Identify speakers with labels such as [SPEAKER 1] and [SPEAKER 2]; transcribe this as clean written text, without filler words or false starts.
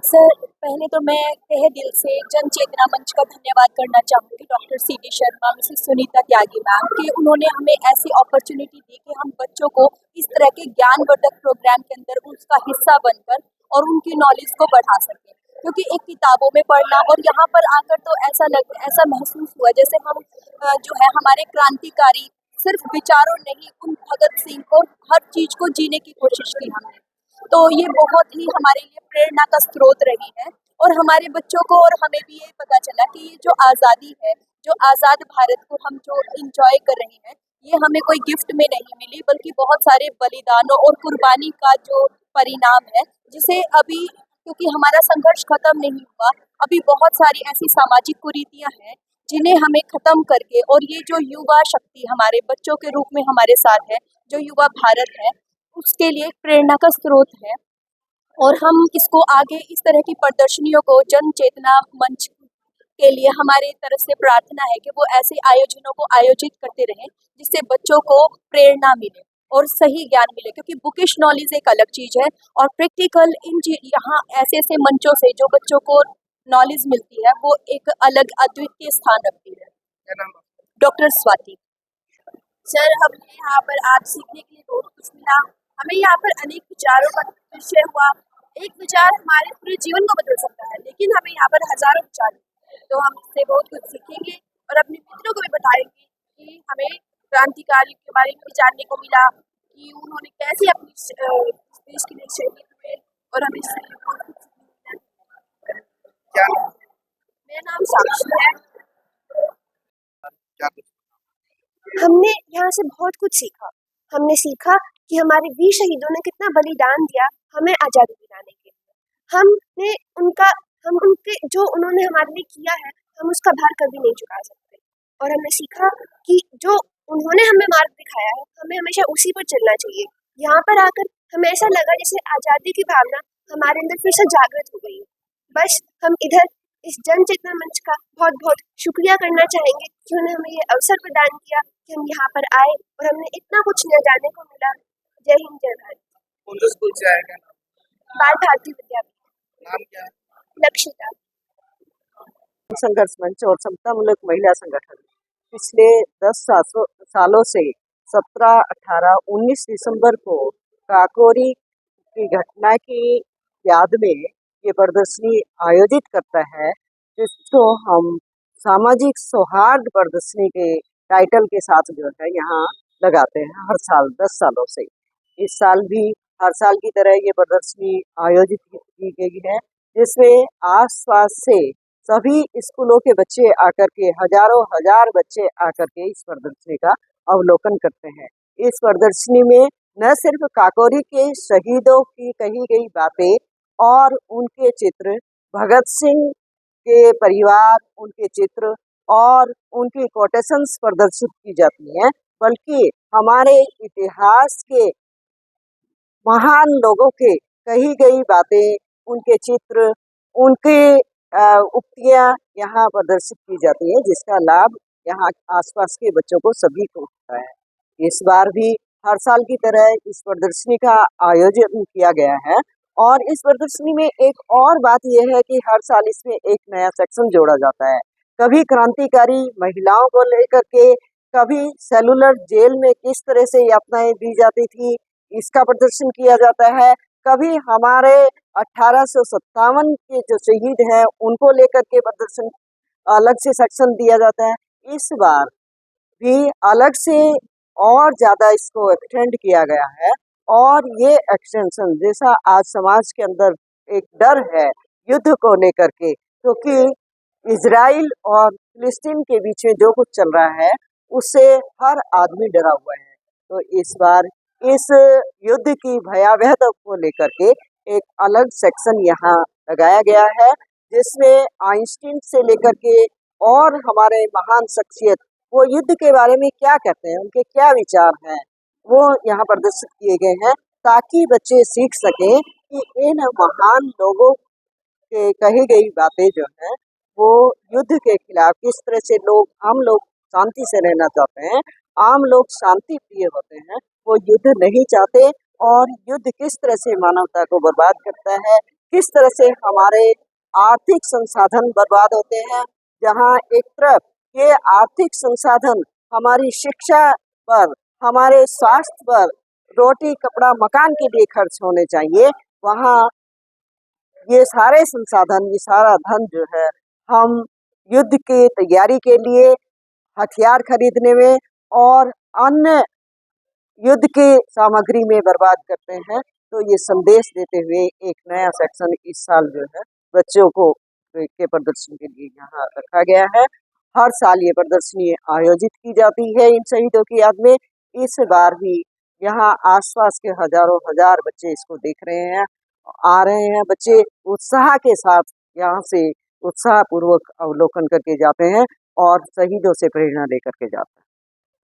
[SPEAKER 1] Sir, पहले तो मैं तहे दिल से जन चेतना मंच का धन्यवाद करना चाहूँगी doctor CD Sharma, Mrs Sunita Tyagi ma'am कि उन्होंने हमें ऐसी अपॉर्च्युनिटी दी कि हम बच्चों को इस तरह के ज्ञानवर्धक प्रोग्राम के अंदर उसका हिस्सा बनकर और उनकी नॉलेज को बढ़ा सकें। क्योंकि एक किताबों में पढ़ना और यहाँ पर आकर तो ऐसा महसूस हुआ जैसे हम जो है हमारे क्रांतिकारी सिर्फ विचारों नहीं, उन भगत सिंह को हर चीज़ को जीने की कोशिश की हमने। तो ये बहुत ही हमारे लिए प्रेरणा का स्रोत रही है और हमारे बच्चों को और हमें भी ये पता चला कि ये जो आज़ादी है, जो आज़ाद भारत को हम जो इंजॉय कर रहे हैं, ये हमें कोई गिफ्ट में नहीं मिली बल्कि बहुत सारे बलिदानों और कुर्बानी का जो परिणाम है, जिसे अभी क्योंकि हमारा संघर्ष खत्म नहीं हुआ, अभी बहुत सारी ऐसी सामाजिक कुरीतियाँ हैं, जिन्हें हमें खत्म करके और ये जो युवा शक्ति हमारे बच्चों के रूप में हमारे साथ है, जो युवा भारत है, उसके लिए एक प्रेरणा का स्रोत है। और हम इसको आगे इस तरह की प्रदर्शनियों को जन चेतना मंच के लिए हमारी तरफ से प्रार्थना है कि वो ऐसे आयोजनों को आयोजित करते रहें जिससे बच्चों को प्रेरणा मिले और सही ज्ञान मिले, क्योंकि बुकिश नॉलेज एक अलग चीज़ है और प्रैक्टिकल यहाँ ऐसे ऐसे मंचों से जो बच्चों को नॉलेज मिलती है वो एक अलग अद्वितीय स्थान रखती है।
[SPEAKER 2] क्या नाम है?
[SPEAKER 1] डॉक्टर स्वाति। सर, हमें यहाँ पर आज सीखने के लिए बहुत कुछ मिला। हमें यहाँ पर अनेक विचारों का विषय हुआ। एक विचार हमारे पूरे जीवन को बदल सकता है, लेकिन हमें यहाँ पर हजारों विचार हैं। तो हम इससे बहुत कुछ सीखेंगे और अपने मित्रों को भी बताएंगे कि हमें क्रांतिकारी के बारे में भी जानने को मिला कि उन्होंने कैसे अपनी इस देश के लिए शहीद हुए और हमें इससे बहुत कुछ सीखने को मिला।
[SPEAKER 2] क्या नाम है?
[SPEAKER 1] मेरा नाम साक्षी है।
[SPEAKER 2] क्या कुछ?
[SPEAKER 3] हमने यहाँ से बहुत कुछ सीखा। हमने सीखा कि हमारे वीर शहीदों ने कितना बलिदान दिया हमें आज़ादी दिलाने के लिए। हमने उनका हम उनके जो उन्होंने हमारे लिए किया है, हम उसका भार कभी नहीं चुका सकते। और हमने सीखा कि जो उन्होंने हमें मार्ग दिखाया है, हमें हमेशा उसी पर चलना चाहिए। यहाँ पर आकर हमें ऐसा लगा जैसे आज़ादी की भावना हमारे अंदर फिर से जागृत हो गई है। बस हम इधर इस जन चेतना मंच का बहुत बहुत शुक्रिया करना चाहेंगे कि उन्होंने हमें ये अवसर प्रदान किया कि हम यहाँ पर आए और हमने इतना कुछ नया जानने को मिला। जय हिंद, जय भारत।
[SPEAKER 2] कौन सा स्कूल से आएगा?
[SPEAKER 3] बाल भारती विद्यापीठ।
[SPEAKER 2] नाम क्या है?
[SPEAKER 3] लक्षिता।
[SPEAKER 4] संघर्ष मंच और समतामूलक महिला संगठन पिछले 10 सालों से 17, 18, 19 दिसंबर को काकोरी की घटना की याद में ये प्रदर्शनी आयोजित करता है, जिसको हम सामाजिक सौहार्द प्रदर्शनी के टाइटल के साथ जो है यहाँ लगाते हैं हर साल 10 सालों से। इस साल भी हर साल की तरह ये प्रदर्शनी आयोजित की गई है, जिसमें आसपास से सभी स्कूलों के बच्चे आकर के हजारों हजार बच्चे आकर के इस प्रदर्शनी का अवलोकन करते हैं। इस प्रदर्शनी में न सिर्फ काकोरी के शहीदों की कही गई बातें और उनके चित्र, भगत सिंह के परिवार, उनके चित्र और उनकी कोटेशंस प्रदर्शित की जाती हैं, बल्कि हमारे इतिहास के महान लोगों के कही गई बातें, उनके चित्र, उनके उक्तियाँ यहाँ प्रदर्शित की जाती है, जिसका लाभ यहाँ आसपास के बच्चों को सभी को होता है। इस बार भी हर साल की तरह इस प्रदर्शनी का आयोजन किया गया है और इस प्रदर्शनी में एक और बात यह है कि हर साल इसमें एक नया सेक्शन जोड़ा जाता है। कभी क्रांतिकारी महिलाओं को लेकर के, कभी सेलुलर जेल में किस तरह से यातनाएं दी जाती थी, इसका प्रदर्शन किया जाता है। कभी हमारे 1857 के जो शहीद हैं उनको लेकर के प्रदर्शन अलग से सेक्शन दिया जाता है। इस बार भी अलग से और ज़्यादा इसको एक्सटेंड किया गया है और ये एक्सटेंशन जैसा आज समाज के अंदर एक डर है युद्ध को लेकर के, क्योंकि इजराइल और फिलिस्तीन के बीच में जो कुछ चल रहा है उससे हर आदमी डरा हुआ है। तो इस बार इस युद्ध की भयावहता को लेकर के एक अलग सेक्शन यहाँ लगाया गया है, जिसमें आइंस्टीन से लेकर के और हमारे महान शख्सियत वो युद्ध के बारे में क्या कहते हैं, उनके क्या विचार हैं, वो यहाँ प्रदर्शित किए गए हैं, ताकि बच्चे सीख सकें कि इन महान लोगों के कही गई बातें जो हैं वो युद्ध के खिलाफ किस तरह से आम लोग शांति से रहना चाहते हैं, आम लोग शांति प्रिय होते हैं, वो युद्ध नहीं चाहते और युद्ध किस तरह से मानवता को बर्बाद करता है, किस तरह से हमारे आर्थिक संसाधन बर्बाद होते हैं, जहाँ एक तरफ ये आर्थिक संसाधन हमारी शिक्षा पर, हमारे स्वास्थ्य पर, रोटी कपड़ा मकान के लिए खर्च होने चाहिए, वहाँ ये सारे संसाधन, ये सारा धन जो है हम युद्ध की तैयारी के लिए, हथियार खरीदने में और अन्य युद्ध की सामग्री में बर्बाद करते हैं। तो ये संदेश देते हुए एक नया सेक्शन इस साल जो है बच्चों को के प्रदर्शन के लिए यहाँ रखा गया है। हर साल ये प्रदर्शनी आयोजित की जाती है इन शहीदों की याद में। इस बार भी यहाँ आसपास के हजारों हजार बच्चे इसको देख रहे हैं, आ रहे हैं। बच्चे उत्साह के साथ यहाँ से उत्साह पूर्वक अवलोकन करके जाते हैं और शहीदों से प्रेरणा लेकर के जाते हैं।